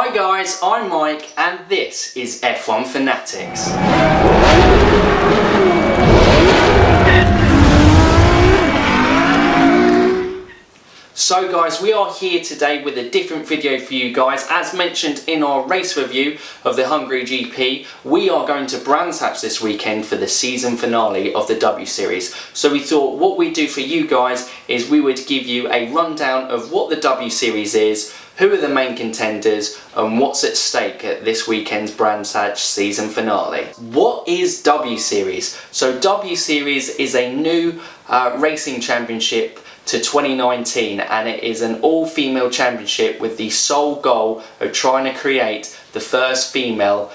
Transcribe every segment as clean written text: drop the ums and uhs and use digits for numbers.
Hi guys, I'm Mike and this is F1 Fanatics. So guys, we are here today with a different video for you guys. As mentioned in our race review of the Hungary GP, we are going to Brands Hatch this weekend for the season finale of the W Series. So we thought what we'd do for you guys is we would give you a rundown of what the W Series is, who are the main contenders, and what's at stake at this weekend's Brands Hatch season finale. What is W Series? So W Series is a new racing championship to 2019, and it is an all-female championship with the sole goal of trying to create the first female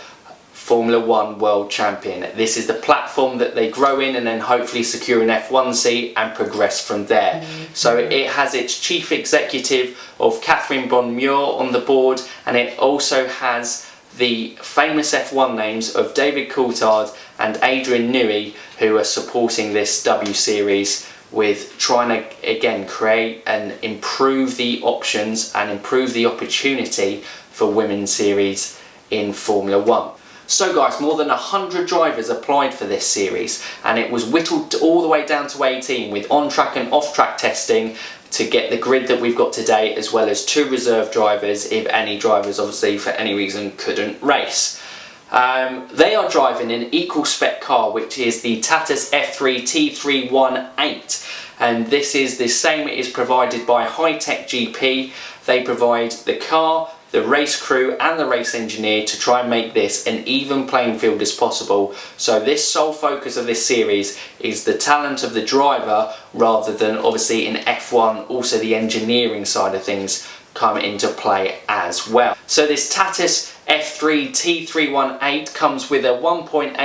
Formula 1 world champion. This is the platform that they grow in and then hopefully secure an F1 seat and progress from there. So it has its chief executive of Catherine Bonne-Muir on the board, and it also has the famous F1 names of David Coulthard and Adrian Newey, who are supporting this W Series with trying to again create and improve the options and improve the opportunity for women's series in Formula 1. So guys, more than 100 drivers applied for this series, and it was whittled all the way down to 18 with on-track and off-track testing to get the grid that we've got today, as well as 2 reserve drivers if any drivers obviously for any reason couldn't race. They are driving an equal spec car, which is the Tatas F3 T318, and this is the same. It is provided by Hi-Tech GP. They provide the car, the race crew and the race engineer to try and make this an even playing field as possible. So this sole focus of this series is the talent of the driver, rather than obviously in F1 also the engineering side of things come into play as well. So this Tatas F3 T318 comes with a 1.8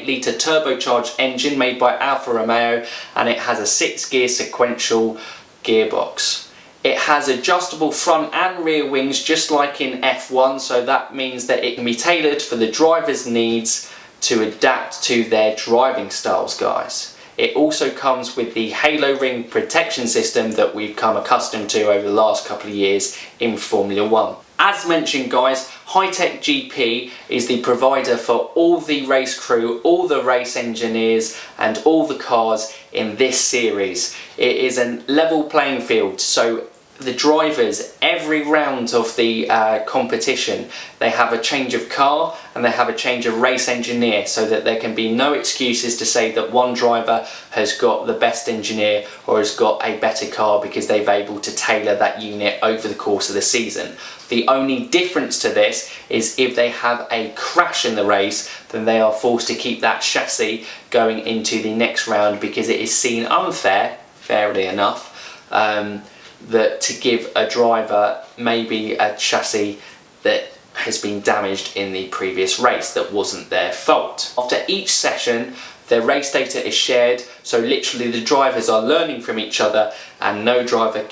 litre turbocharged engine made by Alfa Romeo, and it has a 6-gear sequential gearbox. It has adjustable front and rear wings just like in F1, so that means that it can be tailored for the driver's needs to adapt to their driving styles, guys. It also comes with the halo ring protection system that we've come accustomed to over the last couple of years in Formula 1. As mentioned guys, Hi-Tech GP is the provider for all the race crew, all the race engineers and all the cars in this series. It is a level playing field, so the drivers, every round of the competition, they have a change of car and they have a change of race engineer, so that there can be no excuses to say that one driver has got the best engineer or has got a better car because they've able to tailor that unit over the course of the season. The only difference to this is if they have a crash in the race, then they are forced to keep that chassis going into the next round, because it is seen unfair, fairly enough, that to give a driver maybe a chassis that has been damaged in the previous race that wasn't their fault. After each session, their race data is shared, so literally the drivers are learning from each other and no driver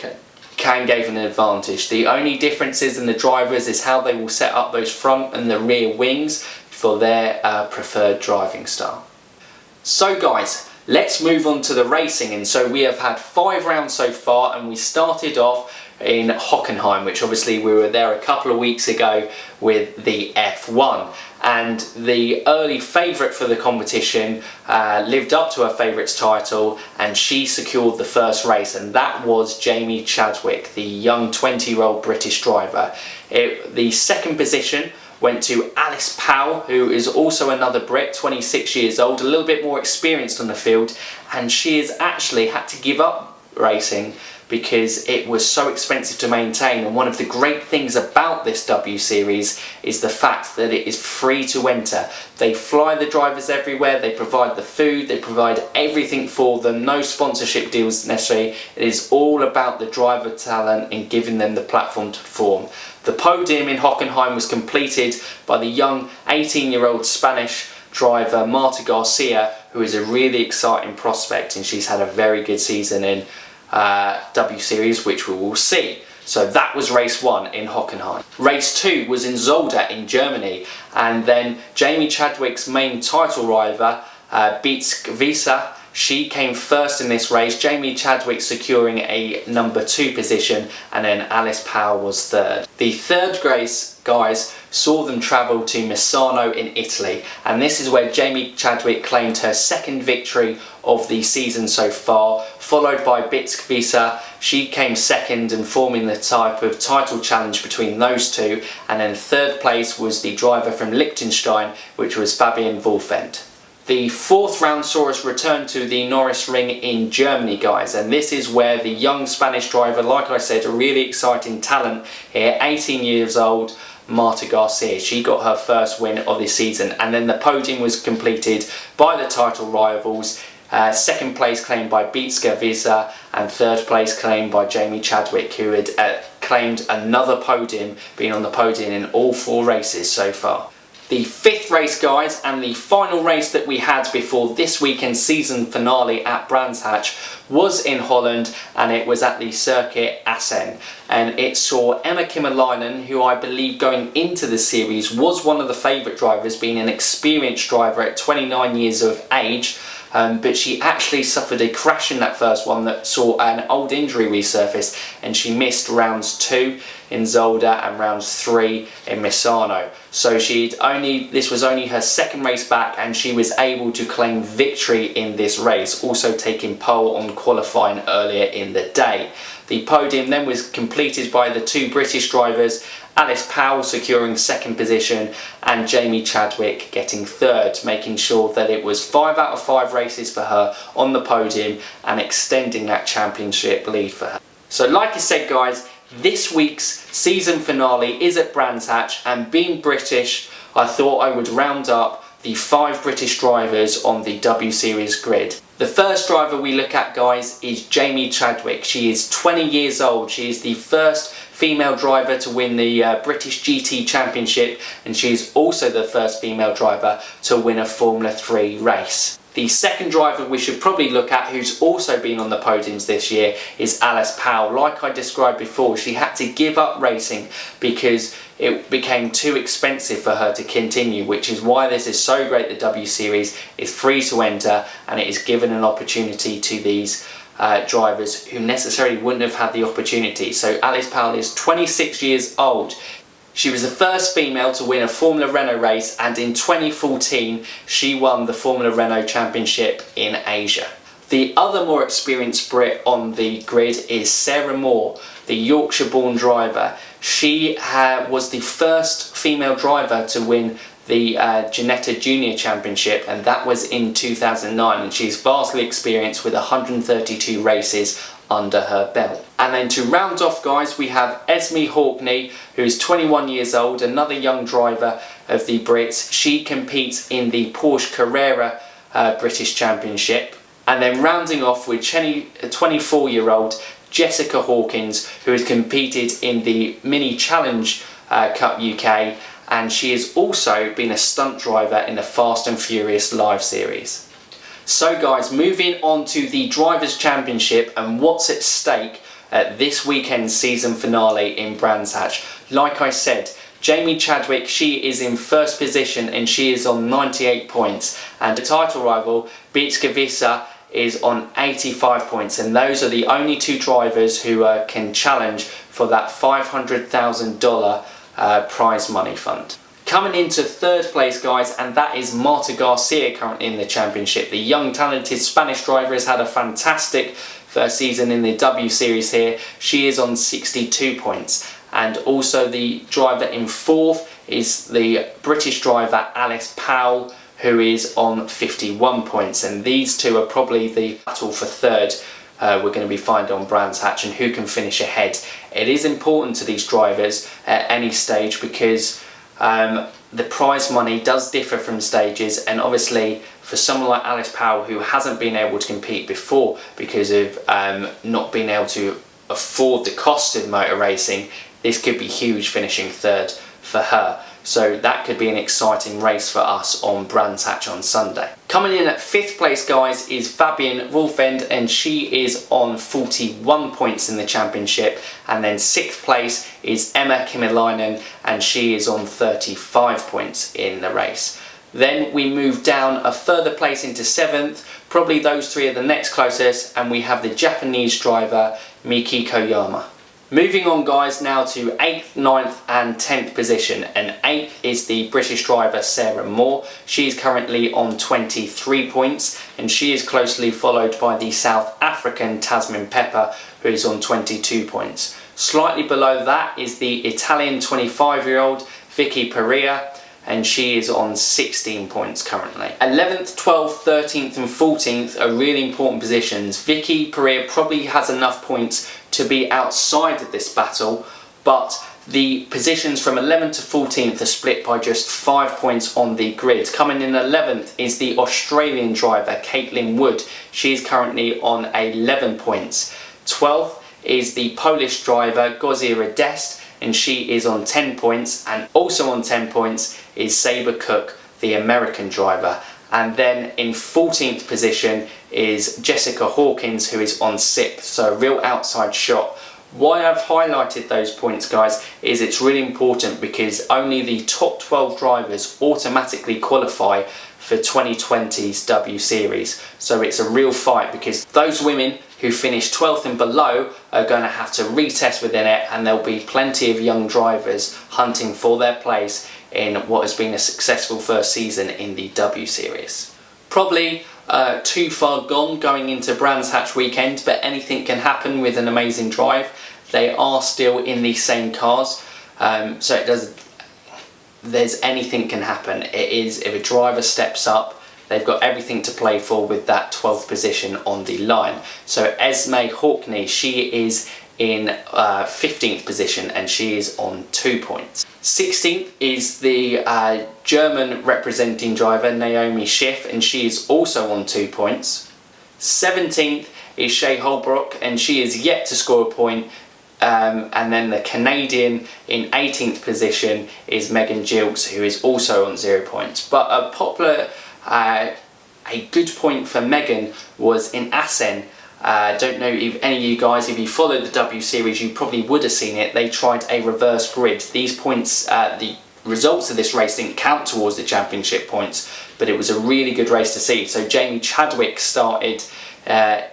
can gain an advantage. The only differences in the drivers is how they will set up those front and the rear wings for their preferred driving style. So guys, let's move on to the racing. And so we have had 5 rounds so far, and we started off in Hockenheim, which obviously we were there a couple of weeks ago with the F1, and the early favourite for the competition lived up to her favourite's title, and she secured the first race, and that was Jamie Chadwick, the young 20-year-old British driver. The second position went to Alice Powell, who is also another Brit, 26 years old, a little bit more experienced on the field, and she has actually had to give up racing because it was so expensive to maintain. And one of the great things about this W Series is the fact that it is free to enter. They fly the drivers everywhere, they provide the food, they provide everything for them, no sponsorship deals necessarily. It is all about the driver talent and giving them the platform to perform. The podium in Hockenheim was completed by the young 18-year-old Spanish driver Marta Garcia, who is a really exciting prospect, and she's had a very good season in W Series, which we will see. So that was race 1 in Hockenheim. Race 2 was in Zolder in Germany, and then Jamie Chadwick's main title rival, Beats Visa, She came first in this race, Jamie Chadwick securing a number 2 position, and then Alice Powell was third. The third race, guys, saw them travel to Misano in Italy, and this is where Jamie Chadwick claimed her second victory of the season so far, followed by Bitzkvisa. She came second and forming the type of title challenge between those two, and then third place was the driver from Liechtenstein, which was Fabian Wolfend. The fourth round saw us return to the Norris Ring in Germany, guys, and this is where the young Spanish driver, like I said, a really exciting talent here, 18 years old, Marta Garcia. She got her first win of the season, and then the podium was completed by the title rivals. Second place claimed by Bitzkvisa, and third place claimed by Jamie Chadwick, who had claimed another podium, being on the podium in all 4 races so far. The fifth race, guys, and the final race that we had before this weekend's season finale at Brands Hatch was in Holland, and it was at the Circuit Assen, and it saw Emma Kymäläinen, who I believe going into the series was one of the favourite drivers, being an experienced driver at 29 years of age. But she actually suffered a crash in that first one that saw an old injury resurface, and she missed rounds 2 in Zolder and rounds 3 in Misano. So this was only her second race back, and she was able to claim victory in this race, also taking pole on qualifying earlier in the day. The podium then was completed by the 2 British drivers, Alice Powell securing second position and Jamie Chadwick getting third, making sure that it was 5 out of 5 races for her on the podium and extending that championship lead for her. So like I said, guys, this week's season finale is at Brands Hatch, and being British, I thought I would round up the 5 British drivers on the W Series grid. The first driver we look at, guys, is Jamie Chadwick. She is 20 years old. She is the first female driver to win the British GT Championship, and she is also the first female driver to win a Formula 3 race. The second driver we should probably look at, who's also been on the podiums this year, is Alice Powell. Like I described before, she had to give up racing because it became too expensive for her to continue, which is why this is so great. The W Series is free to enter, and it is given an opportunity to these drivers who necessarily wouldn't have had the opportunity. So Alice Powell is 26 years old. She was the first female to win a Formula Renault race, and in 2014 she won the Formula Renault Championship in Asia. The other more experienced Brit on the grid is Sarah Moore, the Yorkshire-born driver. She was the first female driver to win the Ginetta Junior Championship, and that was in 2009, and she's vastly experienced with 132 races under her belt. And then to round off, guys, we have Esme Hawkney, who is 21 years old, another young driver of the Brits. She competes in the Porsche Carrera British Championship. And then rounding off with 24-year-old Jessica Hawkins, who has competed in the Mini Challenge Cup UK, and she has also been a stunt driver in the Fast and Furious Live series. So guys, moving on to the Drivers' Championship and what's at stake at this weekend's season finale in Brands Hatch. Like I said, Jamie Chadwick, she is in first position and she is on 98 points, and the title rival Bitzkvisa is on 85 points, and those are the only 2 drivers who can challenge for that $500,000 prize money fund. Coming into third place, guys, and that is Marta Garcia, currently in the championship. The young talented Spanish driver has had a fantastic first season in the W Series here. She is on 62 points. And also the driver in fourth is the British driver Alice Powell, who is on 51 points. And these 2 are probably the battle for third we're going to be finding on Brands Hatch, and who can finish ahead. It is important to these drivers at any stage because the prize money does differ from stages, and obviously for someone like Alice Powell, who hasn't been able to compete before because of not being able to afford the cost of motor racing, this could be huge, finishing third for her. So that could be an exciting race for us on Brands Hatch on Sunday. Coming in at 5th place, guys, is Fabian Wolfend, and she is on 41 points in the championship. And then 6th place is Emma Kymäläinen, and she is on 35 points in the race. Then we move down a further place into 7th. Probably those three are the next closest, and we have the Japanese driver Miki Koyama. Moving on guys now to 8th, 9th and 10th position, and 8th is the British driver Sarah Moore. She's currently on 23 points, and she is closely followed by the South African Tasmin Pepper, who is on 22 points. Slightly below that is the Italian 25-year-old Vicky Perea, and she is on 16 points currently. 11th, 12th, 13th and 14th are really important positions. Vicky Perea probably has enough points to be outside of this battle, but the positions from 11th to 14th are split by just 5 points on the grid. Coming in 11th is the Australian driver Caitlin Wood. She is currently on 11 points. 12th is the Polish driver Gozira Dest, and she is on 10 points, and also on 10 points is Saber Cook, the American driver. And then in 14th position is Jessica Hawkins, who is on 6th, so a real outside shot. Why I've highlighted those points, guys, is it's really important because only the top 12 drivers automatically qualify for 2020's W Series. So it's a real fight because those women who finish 12th and below are going to have to retest within it, and there'll be plenty of young drivers hunting for their place in what has been a successful first season in the W Series. Probably too far gone going into Brands Hatch weekend, but anything can happen with an amazing drive. They are still in the same cars, so there's anything can happen. It is, if a driver steps up, they've got everything to play for with that 12th position on the line. So Esme Hawkney, she is in 15th position, and she is on 2 points. 16th is the German representing driver Naomi Schiff, and she is also on 2 points. 17th is Shay Holbrook, and she is yet to score a point. And then the Canadian in 18th position is Megan Gilks, who is also on 0 points. But a good point for Megan was in Assen. I don't know if any of you guys, if you followed the W Series, you probably would have seen it. They tried a reverse grid. These points, the results of this race didn't count towards the championship points, but it was a really good race to see. So Jamie Chadwick started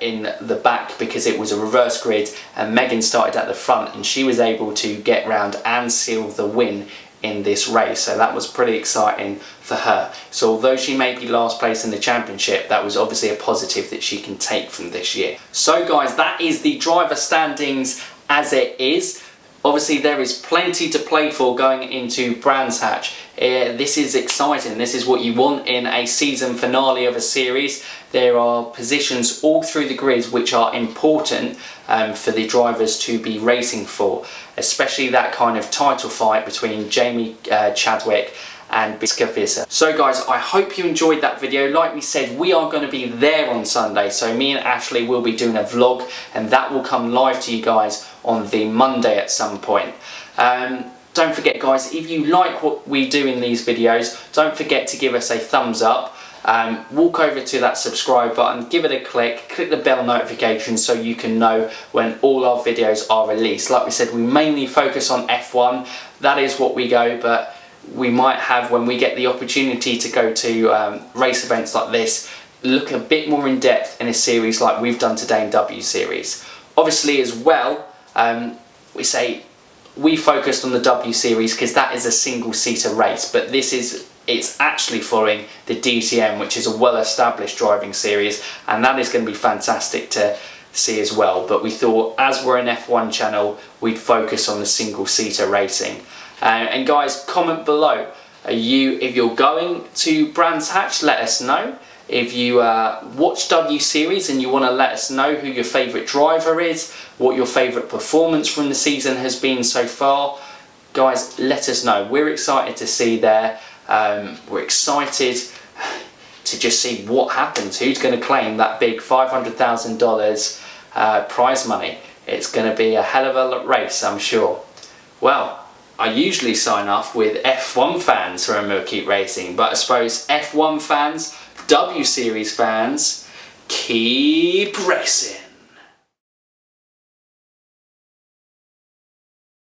in the back because it was a reverse grid, and Megan started at the front, and she was able to get round and seal the win in this race, so that was pretty exciting for her. So although she may be last place in the championship, that was obviously a positive that she can take from this year. So guys, that is the driver standings as it is. Obviously there is plenty to play for going into Brands Hatch. This is exciting. This is what you want in a season finale of a series. There are positions all through the grid which are important for the drivers to be racing for, especially that kind of title fight between Jamie Chadwick and Biska Visser. So guys, I hope you enjoyed that video. Like we said, we are going to be there on Sunday, so me and Ashley will be doing a vlog, and that will come live to you guys on the Monday at some point. Don't forget guys, if you like what we do in these videos, don't forget to give us a thumbs up. Walk over to that subscribe button, give it a click the bell notification so you can know when all our videos are released. Like we said, we mainly focus on F1, that is what we go, but we might have, when we get the opportunity to go to race events like this, look a bit more in depth in a series like we've done today in W Series. Obviously as well, we focused on the W Series because that is a single-seater race, but it's actually following the DTM, which is a well-established driving series, and that is going to be fantastic to see as well. But we thought, as we're an F1 channel, we'd focus on the single-seater racing. And guys, comment below. If you're going to Brands Hatch, let us know. If you watch W Series and you want to let us know who your favourite driver is, what your favourite performance from the season has been so far, guys, let us know. We're excited to see there. We're excited to just see what happens. Who's going to claim that big $500,000 prize money? It's going to be a hell of a race, I'm sure. Well, I usually sign off with F1 fans from We'll Keep Racing, but I suppose F1 fans, W Series fans, keep racing.